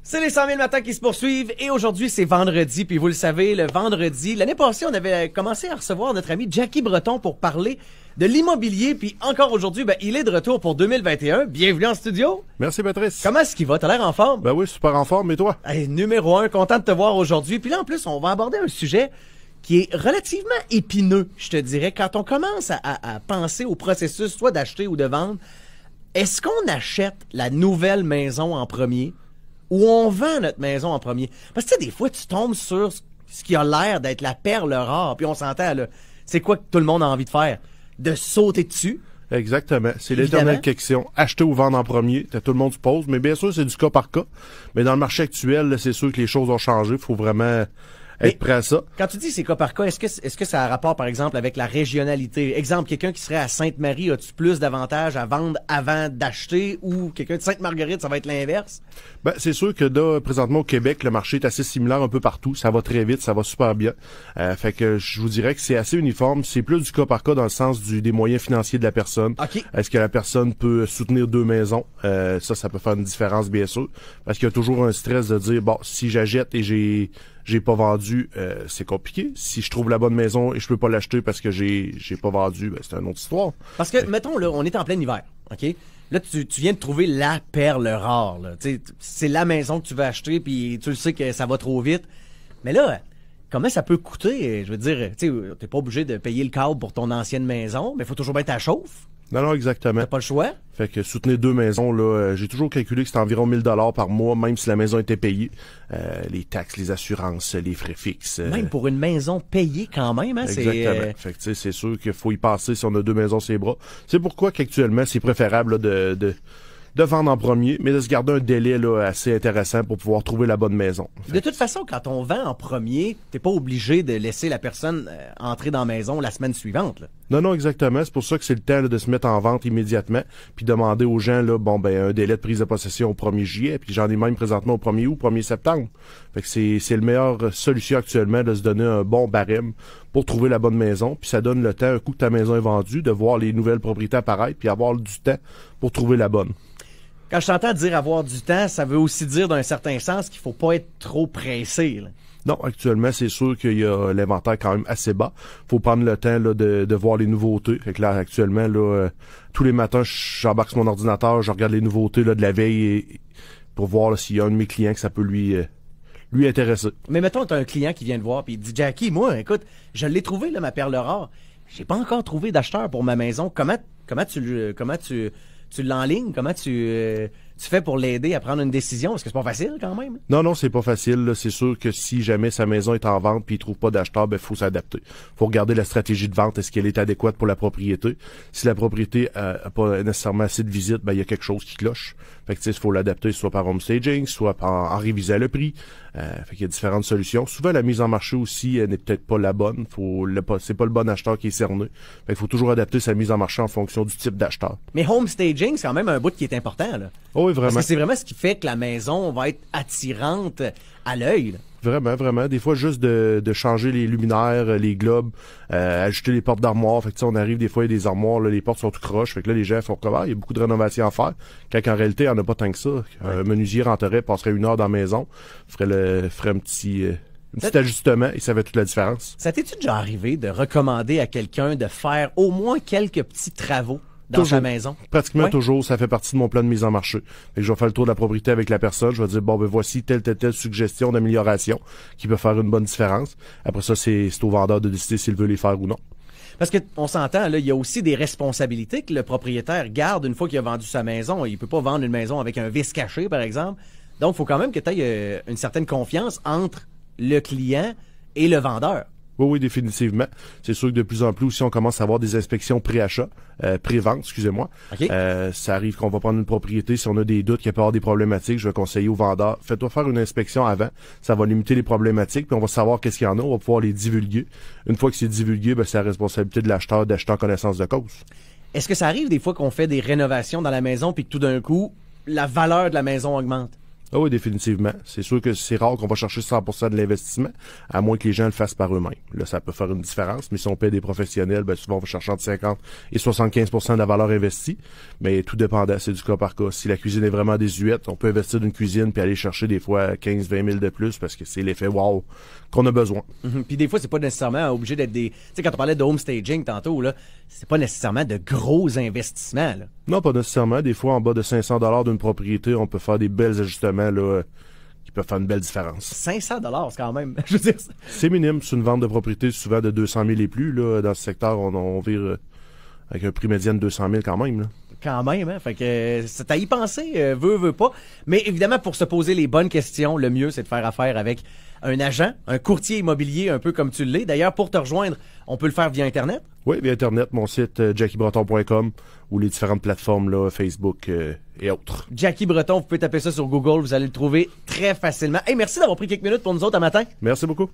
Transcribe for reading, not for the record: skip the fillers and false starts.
C'est les 100 000 matins qui se poursuivent et aujourd'hui c'est vendredi, puis vous le savez, le vendredi, l'année passée on avait commencé à recevoir notre ami Jackie Breton pour parler de l'immobilier, puis encore aujourd'hui, il est de retour pour 2021. Bienvenue en studio. Merci Patrice. Comment est-ce qu'il va? T'as l'air en forme? Ben oui, super en forme, et toi? Hey, numéro 1, content de te voir aujourd'hui. Puis là en plus, on va aborder un sujet qui est relativement épineux, je te dirais, quand on commence à penser au processus soit d'acheter ou de vendre. Est-ce qu'on achète la nouvelle maison en premier? Ou on vend notre maison en premier? Parce que tu sais, des fois, tu tombes sur ce qui a l'air d'être la perle rare, puis on s'entend, là, c'est quoi que tout le monde a envie de faire? De sauter dessus? Exactement. C'est l'éternelle question. Acheter ou vendre en premier, tout le monde se pose, mais bien sûr, c'est du cas par cas. Mais dans le marché actuel, là, c'est sûr que les choses ont changé. Il faut vraiment être prêt à ça. Quand tu dis c'est cas par cas, est-ce que ça a rapport, par exemple, avec la régionalité? Exemple, quelqu'un qui serait à Sainte-Marie, as-tu plus d'avantages à vendre avant d'acheter, ou quelqu'un de Sainte-Marguerite, ça va être l'inverse? Ben, c'est sûr que là, présentement au Québec, le marché est assez similaire un peu partout. Ça va très vite, ça va super bien. Fait que je vous dirais que c'est assez uniforme. C'est plus du cas par cas dans le sens des moyens financiers de la personne. Okay. Est-ce que la personne peut soutenir deux maisons? Ça peut faire une différence, bien sûr. Parce qu'il y a toujours un stress de dire, bon, si j'achète et j'ai pas vendu, c'est compliqué. Si je trouve la bonne maison et je peux pas l'acheter parce que j'ai pas vendu, c'est une autre histoire. Parce que, mettons, là, on est en plein hiver, OK? Là, tu viens de trouver la perle rare, là. Tu sais, c'est la maison que tu veux acheter, puis tu le sais que ça va trop vite. Mais là, comment ça peut coûter? Je veux dire, tu sais, t'es pas obligé de payer le câble pour ton ancienne maison, mais faut toujours bien ta chauffe. Non, exactement. T'as pas le choix? Fait que soutenir deux maisons, là, j'ai toujours calculé que c'était environ 1000 $ par mois, même si la maison était payée. Les taxes, les assurances, les frais fixes. Même pour une maison payée quand même, hein? Exactement. Fait que tu sais, c'est sûr qu'il faut y passer si on a deux maisons sur les bras. C'est pourquoi qu'actuellement, c'est préférable là, de vendre en premier, mais de se garder un délai là, assez intéressant pour pouvoir trouver la bonne maison. De toute façon, quand on vend en premier, t'es pas obligé de laisser la personne entrer dans la maison la semaine suivante, là. Non, exactement. C'est pour ça que c'est le temps là, de se mettre en vente immédiatement, puis demander aux gens là, un délai de prise de possession au 1er juillet, puis j'en ai même présentement au 1er août, 1er septembre. Fait que c'est le meilleure solution actuellement de se donner un bon barème pour trouver la bonne maison, puis ça donne le temps, un coup que ta maison est vendue, de voir les nouvelles propriétés apparaître, puis avoir du temps pour trouver la bonne. Quand je t'entends dire avoir du temps, ça veut aussi dire d'un certain sens qu'il faut pas être trop pressé, là. Non, actuellement, c'est sûr qu'il y a l'inventaire quand même assez bas. Faut prendre le temps là, de voir les nouveautés. Fait que là, actuellement, là, tous les matins, j'embarque sur mon ordinateur, je regarde les nouveautés là, de la veille pour voir là, s'il y a un de mes clients que ça peut lui intéresser. Mais mettons, t'as un client qui vient te voir puis il dit « Jackie, moi, écoute, je l'ai trouvé, là, ma perle rare. J'ai pas encore trouvé d'acheteur pour ma maison. Comment tu l'enlignes? Comment tu fais pour l'aider à prendre une décision? Parce que c'est pas facile quand même. Non, c'est pas facile. Là. C'est sûr que si jamais sa maison est en vente puis il trouve pas d'acheteur, faut s'adapter. Faut regarder la stratégie de vente. Est-ce qu'elle est adéquate pour la propriété? Si la propriété a pas nécessairement assez de visites, il y a quelque chose qui cloche. Fait que il faut l'adapter soit par home staging, soit en révisant le prix. Fait qu'il y a différentes solutions. Souvent, la mise en marché aussi n'est peut-être pas la bonne. C'est pas le bon acheteur qui est cerné. Fait qu'il faut toujours adapter sa mise en marché en fonction du type d'acheteur. Mais home staging, c'est quand même un bout qui est important, là. Oh oui, vraiment. Parce que c'est vraiment ce qui fait que la maison va être attirante à l'œil, là. Vraiment. Des fois, juste de changer les luminaires, les globes, ajouter les portes d'armoire. Fait que on arrive, des fois, il y a des armoires, là, les portes sont tout croches. Fait que là, les gens font comment? Il y a beaucoup de rénovations à faire. Quand en réalité, il n'y en a pas tant que ça. Un menuisier rentrerait, passerait 1 heure dans la maison, ferait un petit ajustement et ça fait toute la différence. Ça t'est-tu déjà arrivé de recommander à quelqu'un de faire au moins quelques petits travaux dans sa maison? Pratiquement toujours, ça fait partie de mon plan de mise en marché. Fait que je vais faire le tour de la propriété avec la personne, je vais dire, voici telle suggestion d'amélioration qui peut faire une bonne différence. Après ça, c'est au vendeur de décider s'il veut les faire ou non. Parce que on s'entend, là, il y a aussi des responsabilités que le propriétaire garde une fois qu'il a vendu sa maison. Il peut pas vendre une maison avec un vice caché, par exemple. Donc, il faut quand même que tu aies une certaine confiance entre le client et le vendeur. Oui, définitivement. C'est sûr que de plus en plus aussi, on commence à avoir des inspections pré-achat, pré-vente, excusez-moi. Okay. Ça arrive qu'on va prendre une propriété, si on a des doutes, qu'il peut y avoir des problématiques, je vais conseiller au vendeur, fais-toi faire une inspection avant, ça va limiter les problématiques, puis on va savoir qu'est-ce qu'il y en a, on va pouvoir les divulguer. Une fois que c'est divulgué, c'est la responsabilité de l'acheteur d'acheter en connaissance de cause. Est-ce que ça arrive des fois qu'on fait des rénovations dans la maison, puis que tout d'un coup, la valeur de la maison augmente? Ah oui, définitivement. C'est sûr que c'est rare qu'on va chercher 100% de l'investissement, à moins que les gens le fassent par eux-mêmes. Là, ça peut faire une différence, mais si on paie des professionnels, ben souvent on va chercher entre 50 et 75% de la valeur investie. Mais tout dépendant, c'est du cas par cas. Si la cuisine est vraiment désuète, on peut investir d'une cuisine puis aller chercher des fois 15-20 000 de plus parce que c'est l'effet wow qu'on a besoin. Puis des fois, c'est pas nécessairement obligé d'être des... Tu sais, quand on parlait de home staging tantôt, là, c'est pas nécessairement de gros investissements, là. Non, pas nécessairement. Des fois, en bas de 500$ d'une propriété, on peut faire des belles ajustements là, qui peuvent faire une belle différence. 500$, c'est quand même... Je veux dire... C'est minime. C'est une vente de propriété souvent de 200 000 et plus. Là. Dans ce secteur, on vire avec un prix médian de 200 000 quand même. Là. Quand même, hein? Fait que c'est à y penser, veut pas. Mais évidemment, pour se poser les bonnes questions, le mieux, c'est de faire affaire avec un agent, un courtier immobilier, un peu comme tu l'es. D'ailleurs, pour te rejoindre, on peut le faire via Internet? Oui, via Internet, mon site jackiebreton.com ou les différentes plateformes, là, Facebook et autres. Jackie Breton, vous pouvez taper ça sur Google, vous allez le trouver très facilement. Hey, merci d'avoir pris quelques minutes pour nous autres un matin. Merci beaucoup.